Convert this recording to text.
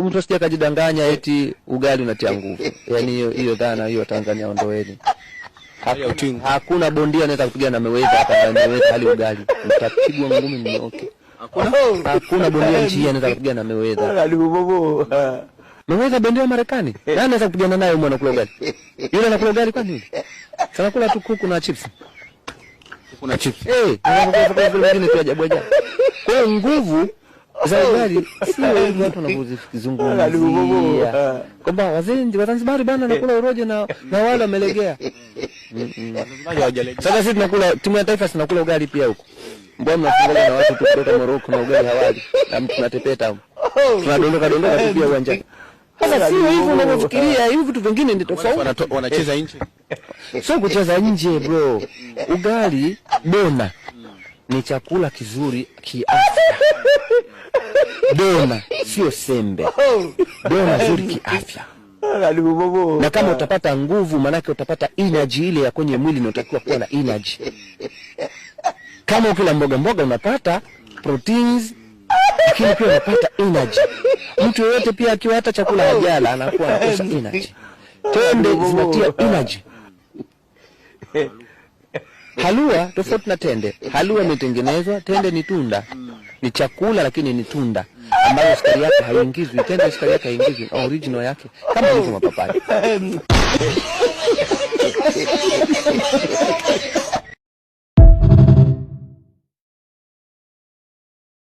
mtu asije kujidanganya eti ugali unatia nguvu. Yaani hiyo dhana hiyo Tanzania ondoeni. Hakuna bondia anaweza kupigana na Mayweather hapa na Mayweather hali ugali. Mtapigwa ngumi mnyoke. Hakuna bondia nchi hii anaweza kupigana na Mayweather. Mayweather bondia wa Marekani. Nani anaweza kupigana naye mwana kula ugali? Yule anakula ugali kwa nini? Sana kula tu kuku na chips. Kuna chips. Anakula vile vingine tu ajabu ajabu. Kwa nguvu za ugali sio watu wanazungumzia. Kwamba wazee wa Zanzibar bana anakula uroje na wale wamelegea. Sasa sisi tunakula timu ya taifa tunakula ugali pia huko. Mbona mnafunga na watu kutoka Morocco na ugali hawali na mtu tunatepeta huko. Tunadondoka tu pia uwanjani. Sasa sio hivyo unavyofikiria, hivi vitu vingine ndio tofauti. Wanacheza nje. Sio kucheza nje bro. Ugali dona ni chakula kizuri kiafya. Dona sio sembe. Dona nzuri kiafya. Na kama utapata nguvu manake utapata energy ile ya kwenye mwili unaotakiwa kuwa na energy. Kama ukila mboga unapata proteins lakini pia unapata energy. Mtu yote pia akiwa hata chakula hajala anakuwa anakosa energy. Tende zinatia energy. Halua tofauti na tende. Halua imetengenezwa, tende ni tunda. Ni chakula lakini ni tunda ambayo sukari yake haiingizwi. Tende sukari yake haiingizwi, original yake kama ilivyo mapapai.